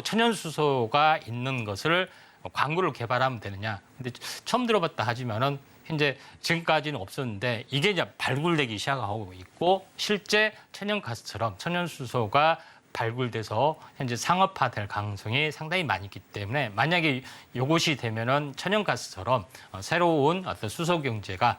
천연 수소가 있는 것을 광구를 개발하면 되느냐? 근데 처음 들어봤다 하지만은 현재 지금까지는 없었는데 이게 이제 발굴되기 시작하고 있고 실제 천연가스처럼 천연수소가 발굴돼서 현재 상업화될 가능성이 상당히 많이 있기 때문에 만약에 이것이 되면은 천연가스처럼 새로운 어떤 수소 경제가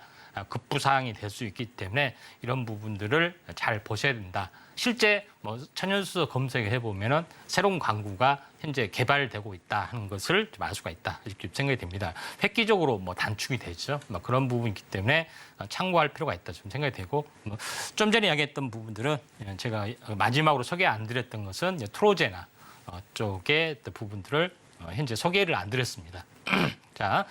급부상이 될 수 있기 때문에 이런 부분들을 잘 보셔야 된다. 실제 뭐 천연수소 검색해 보면은 새로운 광구가 현재 개발되고 있다 하는 것을 좀 알 수가 있다 이렇게 생각이 됩니다. 획기적으로 뭐 단축이 되죠. 뭐 그런 부분이기 때문에 참고할 필요가 있다 좀 생각이 되고, 좀 전에 이야기했던 부분들은 제가 마지막으로 소개 안 드렸던 것은 트로제나 쪽의 부분들을 현재 소개를 안 드렸습니다. 자,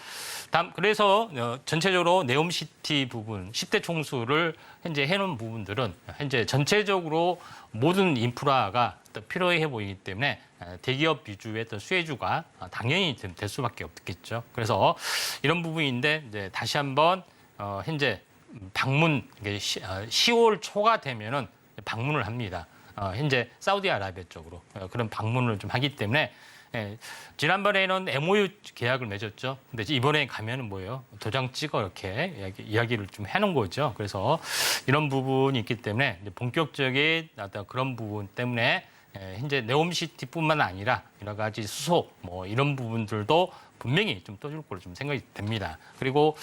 다음 그래서 전체적으로 네옴시티 부분 10대 총수를 현재 해놓은 부분들은 현재 전체적으로 모든 인프라가 필요해 보이기 때문에 대기업 위주의 어떤 수혜주가 당연히 될 수밖에 없겠죠. 그래서 이런 부분인데 이제 다시 한번 현재 방문 10월 초가 되면은 방문을 합니다. 현재 사우디아라비아 쪽으로 그런 방문을 좀 하기 때문에. 지난번에는 MOU 계약을 맺었죠. 근데 이번에 가면은 뭐예요? 도장 찍어 이렇게 이야기를 좀 해놓은 거죠. 그래서 이런 부분이 있기 때문에 본격적인 어떤 그런 부분 때문에 현재 네옴시티뿐만 아니라 여러 가지 수소 뭐 이런 부분들도 분명히 좀 떠줄 걸로 좀 생각이 됩니다. 그리고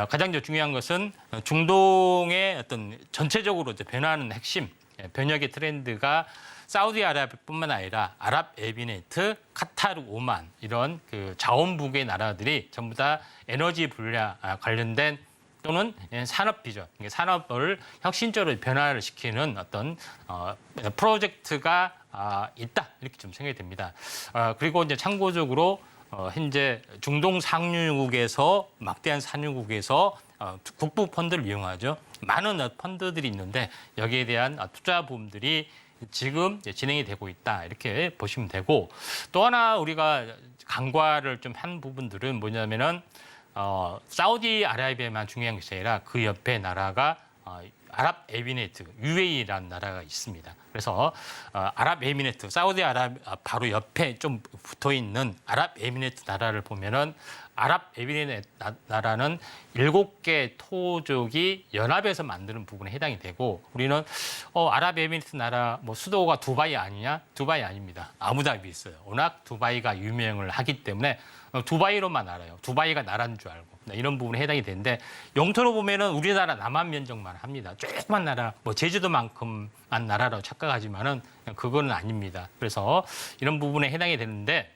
가장 중요한 것은 중동의 어떤 전체적으로 이제 변화하는 핵심 변혁의 트렌드가 사우디아라비아뿐만 아니라 아랍에미레이트, 카타르, 오만 이런 그 자원부의 나라들이 전부 다 에너지 분야 관련된 또는 산업 비전, 산업을 혁신적으로 변화를 시키는 어떤 프로젝트가 있다 이렇게 좀 생각이 됩니다. 그리고 이제 참고적으로 현재 중동 상류국에서 막대한 산유국에서 국부 펀드를 이용하죠. 많은 펀드들이 있는데 여기에 대한 투자 부분들이 지금 진행이 되고 있다 이렇게 보시면 되고 또 하나 우리가 간과를 좀 한 부분들은 뭐냐면은 사우디아라비아만 중요한 것이 아니라 그 옆에 나라가 아랍에미레이트, UAE라는 나라가 있습니다. 그래서 아랍에미레이트, 사우디아라비아 바로 옆에 좀 붙어 있는 아랍에미레이트 나라를 보면은 아랍에미레이트 나라는 7개 토족이 연합해서 만드는 부분에 해당이 되고 우리는 아랍에미레이트 나라 뭐 수도가 두바이 아니냐? 두바이 아닙니다. 아부다비 있어요. 워낙 두바이가 유명을 하기 때문에 두바이로만 알아요. 두바이가 나라인 줄 알고 이런 부분에 해당이 되는데 영토로 보면은 우리나라 남한 면적만 합니다. 조그만 나라, 뭐 제주도만큼만 나라라고 착각하지만은 그거는 아닙니다. 그래서 이런 부분에 해당이 되는데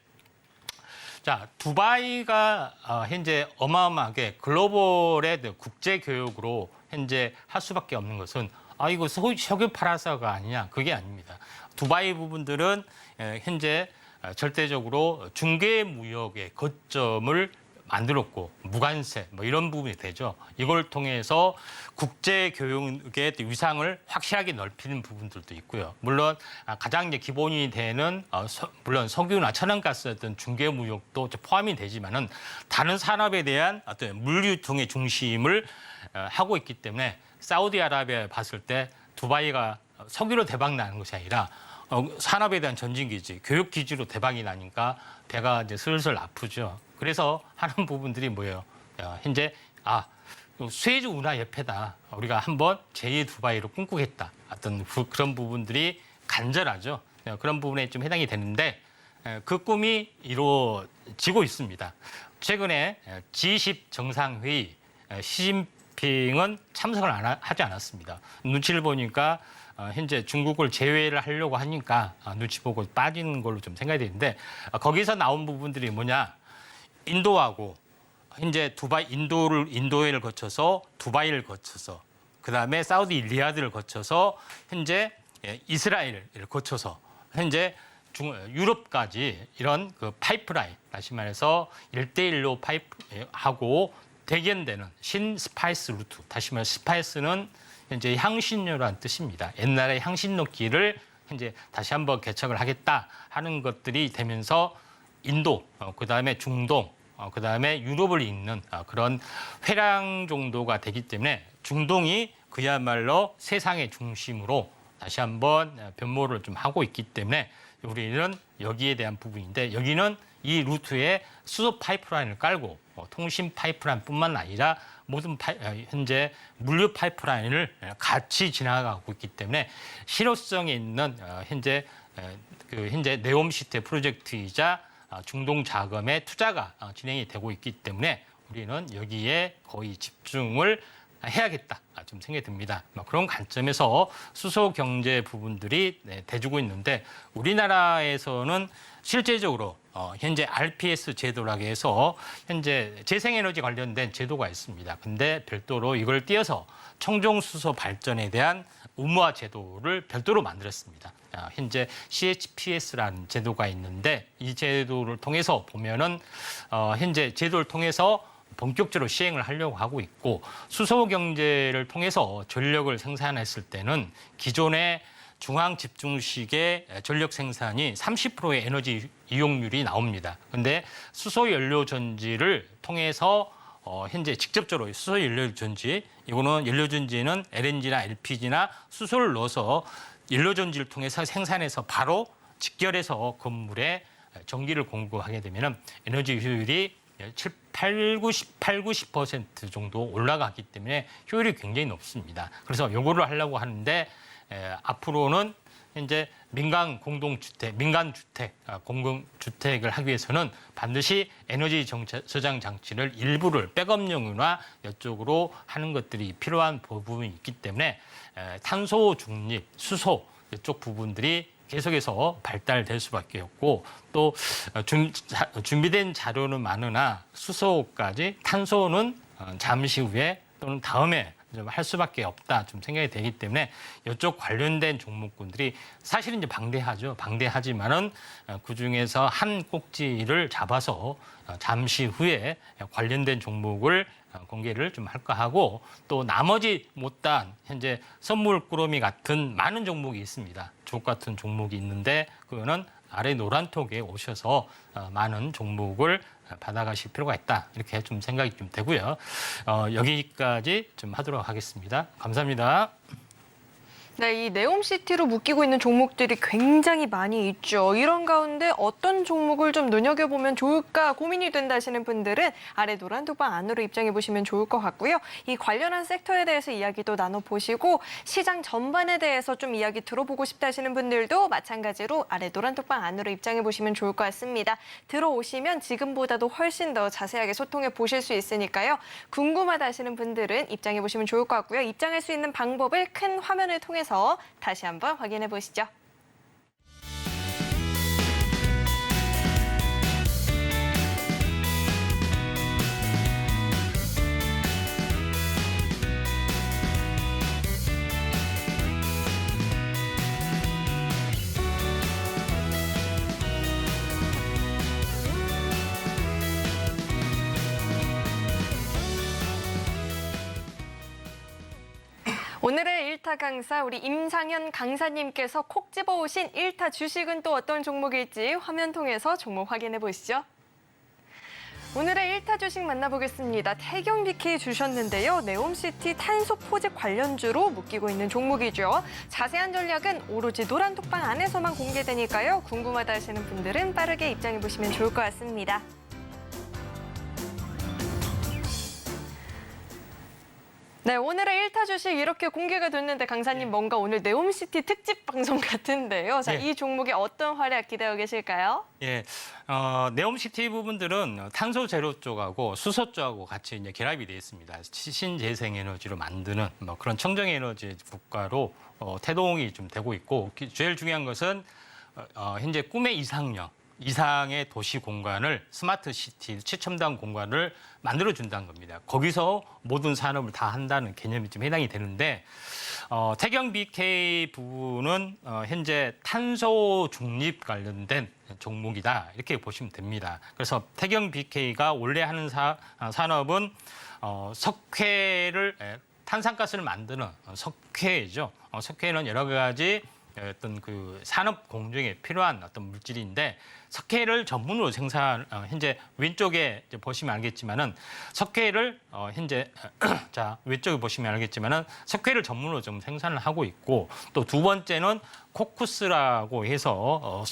자 두바이가 현재 어마어마하게 글로벌의 국제 교역으로 현재 할 수밖에 없는 것은 이거 석유 팔아서가 아니냐 그게 아닙니다. 두바이 부분들은 현재 절대적으로 중개 무역의 거점을 만들었고 무관세 뭐 이런 부분이 되죠. 이걸 통해서 국제 교역의 위상을 확실하게 넓히는 부분들도 있고요. 물론 가장 이제 기본이 되는 물론 석유나 천연가스 어떤 중개 무역도 포함이 되지만은 다른 산업에 대한 어떤 물류통의 중심을 하고 있기 때문에 사우디아라비아에 봤을 때 두바이가 석유로 대박 나는 것이 아니라 산업에 대한 전진기지, 교육기지로 대박이 나니까 배가 이제 슬슬 아프죠. 그래서 하는 부분들이 뭐예요? 현재 수에즈 운하 옆에다 우리가 한번 제2 두바이로 꿈꾸겠다. 어떤 그런 부분들이 간절하죠. 그런 부분에 좀 해당이 되는데 그 꿈이 이루어지고 있습니다. 최근에 G20 정상회의 시진핑은 참석을 하지 않았습니다. 눈치를 보니까 현재 중국을 제외를 하려고 하니까 눈치 보고 빠지는 걸로 좀 생각이 되는데 거기서 나온 부분들이 뭐냐? 인도하고 현재 인도를 거쳐서 두바이를 거쳐서 그다음에 사우디 리야드를 거쳐서 현재 이스라엘을 거쳐서 현재 유럽까지 이런 그 파이프라인 다시 말해서 1대1로 파이프하고 대견되는 신스파이스 루트 다시 말해 스파이스는 현재 향신료라는 뜻입니다. 옛날에 향신료길을 현재 다시 한번 개척을 하겠다 하는 것들이 되면서 인도, 그다음에 중동, 그다음에 유럽을 잇는 그런 회랑 정도가 되기 때문에 중동이 그야말로 세상의 중심으로 다시 한번 변모를 좀 하고 있기 때문에 우리는 여기에 대한 부분인데 여기는 이 루트에 수소 파이프라인을 깔고 통신 파이프라인뿐만 아니라 모든 현재 물류 파이프라인을 같이 지나가고 있기 때문에 실효성이 있는 현재 네옴시티 프로젝트이자 중동 자금의 투자가 진행이 되고 있기 때문에 우리는 여기에 거의 집중을 해야겠다 좀 생각이 듭니다. 그런 관점에서 수소 경제 부분들이 돼주고 있는데 우리나라에서는 실제적으로 현재 RPS 제도라고 해서 현재 재생에너지 관련된 제도가 있습니다. 근데 별도로 이걸 띄어서 청정수소 발전에 대한 의무화 제도를 별도로 만들었습니다. 현재 CHPS라는 제도가 있는데 이 제도를 통해서 보면은 현재 제도를 통해서 본격적으로 시행을 하려고 하고 있고 수소 경제를 통해서 전력을 생산했을 때는 기존의 중앙 집중식의 전력 생산이 30%의 에너지 이용률이 나옵니다. 그런데 수소 연료 전지를 통해서 현재 직접적으로 수소 연료 전지 이거는 연료 전지는 LNG나 LPG나 수소를 넣어서 연료 전지를 통해서 생산해서 바로 직결해서 건물에 전기를 공급하게 되면 에너지 효율이 90% 정도 올라가기 때문에 효율이 굉장히 높습니다. 그래서 요거를 하려고 하는데 앞으로는 현재 민간 공동주택, 민간주택, 공공주택을 하기 위해서는 반드시 에너지 저장 장치를 일부를 백업용이나 이쪽으로 하는 것들이 필요한 부분이 있기 때문에 탄소 중립, 수소 이쪽 부분들이 계속해서 발달될 수밖에 없고 또 준비된 자료는 많으나 수소까지 탄소는 잠시 후에 또는 다음에 좀 할 수밖에 없다 좀 생각이 되기 때문에 이쪽 관련된 종목군들이 사실은 이제 방대하죠. 방대하지만은 그 중에서 한 꼭지를 잡아서 잠시 후에 관련된 종목을 공개를 좀 할까 하고 또 나머지 못다한 현재 선물꾸러미 같은 많은 종목이 있습니다. 주옥 같은 종목이 있는데 그거는 아래 노란톡에 오셔서 많은 종목을 받아가실 필요가 있다. 이렇게 좀 생각이 좀 되고요. 여기까지 좀 하도록 하겠습니다. 감사합니다. 네, 이 네옴시티로 묶이고 있는 종목들이 굉장히 많이 있죠. 이런 가운데 어떤 종목을 좀 눈여겨보면 좋을까 고민이 된다 하시는 분들은 아래 노란 톡방 안으로 입장해 보시면 좋을 것 같고요. 이 관련한 섹터에 대해서 이야기도 나눠보시고 시장 전반에 대해서 좀 이야기 들어보고 싶다 하시는 분들도 마찬가지로 아래 노란 톡방 안으로 입장해 보시면 좋을 것 같습니다. 들어오시면 지금보다도 훨씬 더 자세하게 소통해 보실 수 있으니까요. 궁금하다 하시는 분들은 입장해 보시면 좋을 것 같고요. 입장할 수 있는 방법을 큰 화면을 통해서 다시 한번 확인해 보시죠. 오늘의 1타 강사 우리 임상현 강사님께서 콕 집어오신 1타 주식은 또 어떤 종목일지 화면 통해서 종목 확인해 보시죠. 오늘의 1타 주식 만나보겠습니다. 태경 BK 주셨는데요. 네옴시티 탄소 포집 관련주로 묶이고 있는 종목이죠. 자세한 전략은 오로지 노란 톡방 안에서만 공개되니까요. 궁금하다 하시는 분들은 빠르게 입장해 보시면 좋을 것 같습니다. 네, 오늘의 1타 주식 이렇게 공개가 됐는데 강사님 뭔가 오늘 네옴시티 특집 방송 같은데요. 자, 이 종목에 어떤 활약 기대하고 계실까요? 예, 네옴시티 부분들은 탄소 제로 쪽하고 수소 쪽하고 같이 이제 결합이 되어 있습니다. 신재생 에너지로 만드는 뭐 그런 청정 에너지 국가로 태동이 좀 되고 있고 제일 중요한 것은 현재 꿈의 이상의 도시 공간을 스마트 시티, 최첨단 공간을 만들어준다는 겁니다. 거기서 모든 산업을 다 한다는 개념이 좀 해당이 되는데 태경 BK 부분은 현재 탄소 중립 관련된 종목이다 이렇게 보시면 됩니다. 그래서 태경 BK가 원래 하는 산업은 석회를 탄산가스를 만드는 석회죠. 석회는 여러 가지 어떤 그 산업 공정에 필요한 어떤 물질인데 석회를 전문으로 현재 왼쪽에 보시면 알겠지만은 석회를 현재 자 왼쪽에 보시면 알겠지만은 석회를 전문으로 좀 생산을 하고 있고 또 두 번째는 코쿠스라고 해서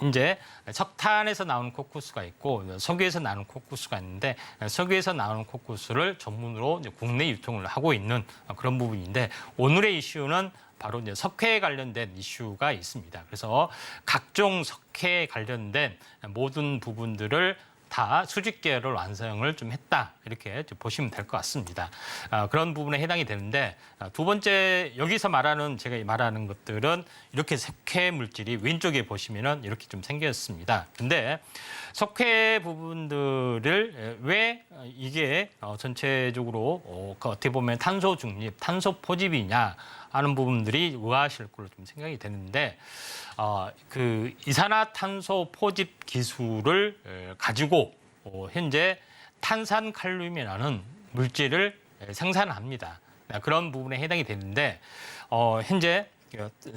이제 석탄에서 나오는 코쿠스가 있고 석유에서 나오는 코쿠스가 있는데 석유에서 나오는 코쿠스를 전문으로 이제 국내 유통을 하고 있는 그런 부분인데 오늘의 이슈는 바로 이제 석회에 관련된 이슈가 있습니다. 그래서 각종 석회에 관련된 모든 부분들을 다 수직 계열을 완성을 좀 했다 이렇게 좀 보시면 될 것 같습니다. 그런 부분에 해당이 되는데 두 번째 여기서 제가 말하는 것들은 이렇게 석회 물질이 왼쪽에 보시면은 이렇게 좀 생겼습니다. 근데 석회 부분들을 왜 이게 전체적으로 어떻게 보면 탄소 중립, 탄소 포집이냐 하는 부분들이 의아하실 걸로 좀 생각이 되는데 그 이산화탄소 포집 기술을 가지고 현재 탄산칼륨이라는 물질을 생산합니다. 그런 부분에 해당이 되는데 현재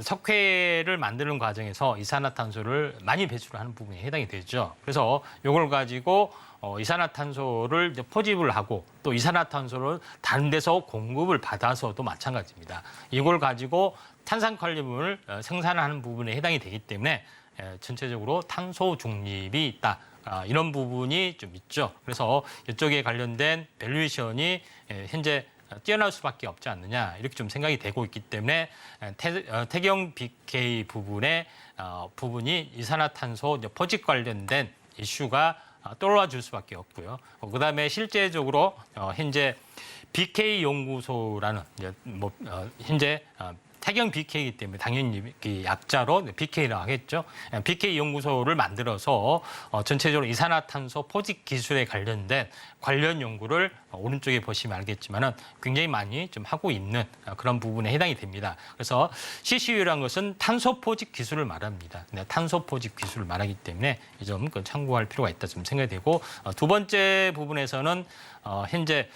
석회를 만드는 과정에서 이산화탄소를 많이 배출하는 부분에 해당이 되죠. 그래서 이걸 가지고 이산화탄소를 이제 포집을 하고 또 이산화탄소를 다른 데서 공급을 받아서도 마찬가지입니다. 이걸 가지고 탄산칼륨을 생산하는 부분에 해당이 되기 때문에 전체적으로 탄소 중립이 있다. 이런 부분이 좀 있죠. 그래서 이쪽에 관련된 밸류에이션이 현재 뛰어날 수밖에 없지 않느냐 이렇게 좀 생각이 되고 있기 때문에 태경 BK 부분이 이산화탄소 포집 관련된 이슈가 떠올라줄 수밖에 없고요. 그다음에 실제적으로 현재 BK 연구소라는 현재 태경 BK이기 때문에 당연히 약자로 BK라고 하겠죠. BK 연구소를 만들어서 전체적으로 이산화탄소 포집 기술에 관련된 관련 연구를 오른쪽에 보시면 알겠지만은 굉장히 많이 좀 하고 있는 그런 부분에 해당이 됩니다. 그래서 CCU라는 것은 탄소 포집 기술을 말합니다. 탄소 포집 기술을 말하기 때문에 이 점 참고할 필요가 있다 좀 생각이 되고 두 번째 부분에서는 현재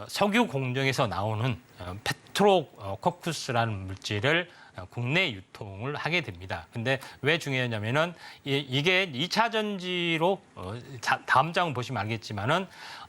석유 공정에서 나오는 페트로코쿠스라는 물질을 국내 유통을 하게 됩니다. 근데 왜 중요하냐면은 이게 2차 전지로 다음 장을 보시면 알겠지만은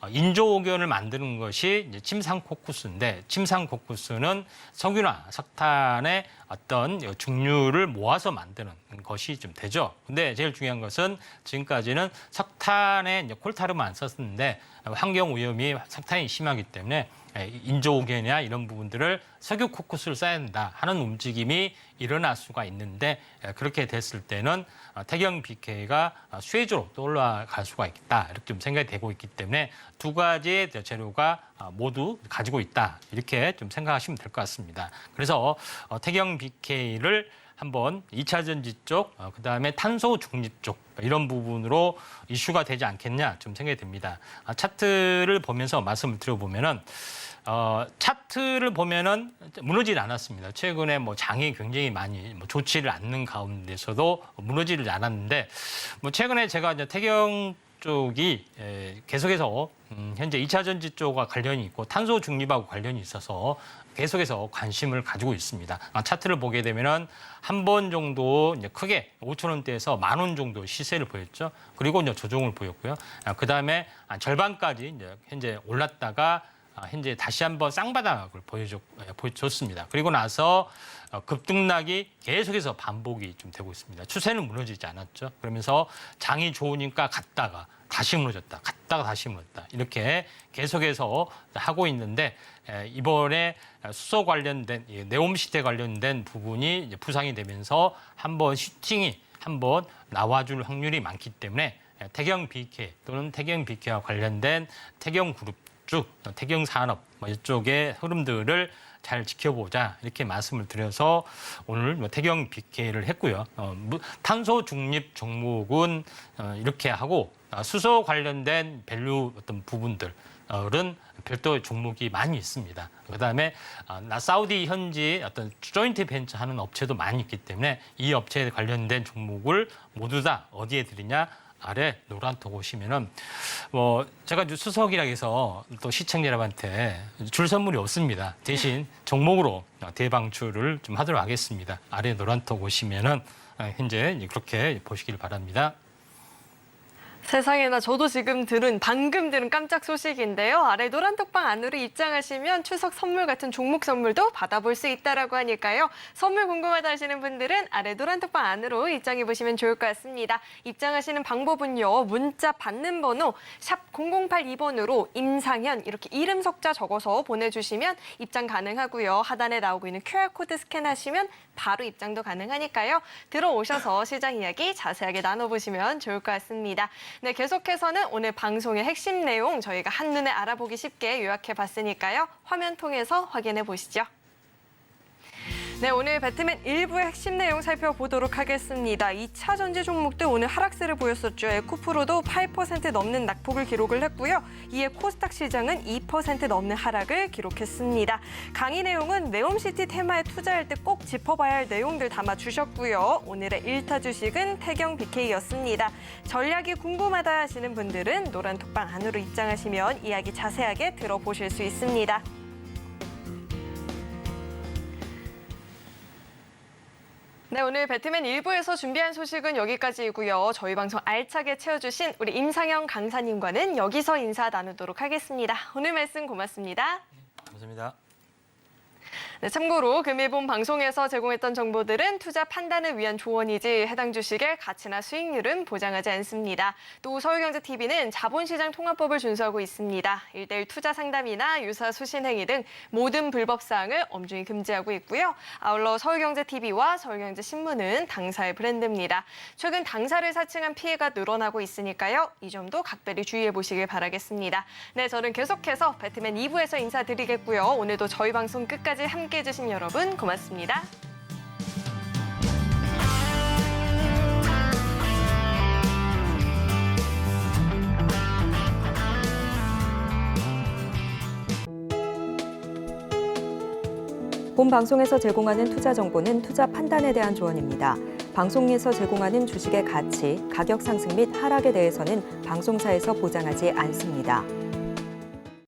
인조오견을 만드는 것이 이제 침상코쿠스인데 침상코쿠스는 석유나 석탄의 어떤 중류를 모아서 만드는 것이 좀 되죠. 근데 제일 중요한 것은 지금까지는 석탄에 이제 콜타름을 안 썼는데 환경 오염이 석탄이 심하기 때문에 인조오겐이나 이런 부분들을 석유 코쿠스를 써야 된다 하는 움직임이 일어날 수가 있는데 그렇게 됐을 때는 태경 BK가 수혜주로 또 올라갈 수가 있다 이렇게 좀 생각이 되고 있기 때문에 두 가지의 재료가 모두 가지고 있다 이렇게 좀 생각하시면 될 것 같습니다. 그래서 태경 BK를 한번 2차 전지 쪽, 그다음에 탄소 중립 쪽 이런 부분으로 이슈가 되지 않겠냐 좀 생각이 듭니다. 차트를 보면서 말씀을 드려보면은 차트를 보면은 무너지지 않았습니다. 최근에 장이 굉장히 많이 좋지를 않는 가운데서도 무너지지 않았는데 최근에 제가 이제 태경 쪽이 계속해서 현재 2차 전지 쪽과 관련이 있고 탄소 중립하고 관련이 있어서 계속해서 관심을 가지고 있습니다. 차트를 보게 되면은 한 번 정도 이제 크게 5,000원대에서 10,000원 정도 시세를 보였죠. 그리고 이제 조정을 보였고요. 그 다음에 절반까지 이제 현재 올랐다가 현재 다시 한번 쌍바닥을 보여줬습니다. 그리고 나서 급등락이 계속해서 반복이 좀 되고 있습니다. 추세는 무너지지 않았죠. 그러면서 장이 좋으니까 갔다가 다시 무너졌다, 갔다가 다시 무너졌다 이렇게 계속해서 하고 있는데 이번에 수소 관련된 네옴시대 관련된 부분이 이제 부상이 되면서 한번 슈팅이 한번 나와줄 확률이 많기 때문에 태경 BK 또는 태경 BK와 관련된 태경그룹 쭉 태경산업 이쪽의 흐름들을 잘 지켜보자 이렇게 말씀을 드려서 오늘 태경 BK를 했고요. 탄소 중립 종목은 이렇게 하고 수소 관련된 밸류 어떤 부분들은 별도의 종목이 많이 있습니다. 그다음에 사우디 현지 어떤 조인트 벤처 하는 업체도 많이 있기 때문에 이 업체에 관련된 종목을 모두 다 어디에 드리냐? 아래 노란톡 오시면은 제가 수석이라 해서 또 시청자 여러분한테 줄 선물이 없습니다. 대신 종목으로 대방출을 좀 하도록 하겠습니다. 아래 노란톡 오시면은 현재 그렇게 보시길 바랍니다. 세상에나 저도 방금 들은 깜짝 소식인데요. 아래 노란 톡방 안으로 입장하시면 추석 선물 같은 종목 선물도 받아볼 수 있다라고 하니까요. 선물 궁금하다 하시는 분들은 아래 노란 톡방 안으로 입장해 보시면 좋을 것 같습니다. 입장하시는 방법은요. 문자 받는 번호 샵 0082번으로 임상현 이렇게 이름 석자 적어서 보내주시면 입장 가능하고요. 하단에 나오고 있는 QR코드 스캔하시면 바로 입장도 가능하니까요. 들어오셔서 시장 이야기 자세하게 나눠보시면 좋을 것 같습니다. 네, 계속해서는 오늘 방송의 핵심 내용 저희가 한눈에 알아보기 쉽게 요약해봤으니까요. 화면 통해서 확인해 보시죠. 네, 오늘 배트맨 일부의 핵심 내용 살펴보도록 하겠습니다. 2차 전지 종목들 오늘 하락세를 보였었죠. 에코프로도 8% 넘는 낙폭을 기록을 했고요. 이에 코스닥 시장은 2% 넘는 하락을 기록했습니다. 강의 내용은 네옴시티 테마에 투자할 때 꼭 짚어봐야 할 내용들 담아주셨고요. 오늘의 1타 주식은 태경 BK였습니다. 전략이 궁금하다 하시는 분들은 노란 톡방 안으로 입장하시면 이야기 자세하게 들어보실 수 있습니다. 네, 오늘 배트맨 1부에서 준비한 소식은 여기까지이고요. 저희 방송 알차게 채워주신 우리 임상현 강사님과는 여기서 인사 나누도록 하겠습니다. 오늘 말씀 고맙습니다. 감사합니다. 네, 참고로 금일 본 방송에서 제공했던 정보들은 투자 판단을 위한 조언이지 해당 주식의 가치나 수익률은 보장하지 않습니다. 또 서울경제TV는 자본시장 통합법을 준수하고 있습니다. 1:1 투자 상담이나 유사 수신 행위 등 모든 불법 사항을 엄중히 금지하고 있고요. 아울러 서울경제TV와 서울경제신문은 당사의 브랜드입니다. 최근 당사를 사칭한 피해가 늘어나고 있으니까요. 이 점도 각별히 주의해 보시길 바라겠습니다. 네, 저는 계속해서 배트맨 2부에서 인사드리겠고요. 오늘도 저희 방송 끝까지 함께해 주신 여러분 고맙습니다. 본 방송에서 제공하는 투자 정보는 투자 판단에 대한 조언입니다. 방송에서 제공하는 주식의 가치, 가격 상승 및 하락에 대해서는 방송사에서 보장하지 않습니다.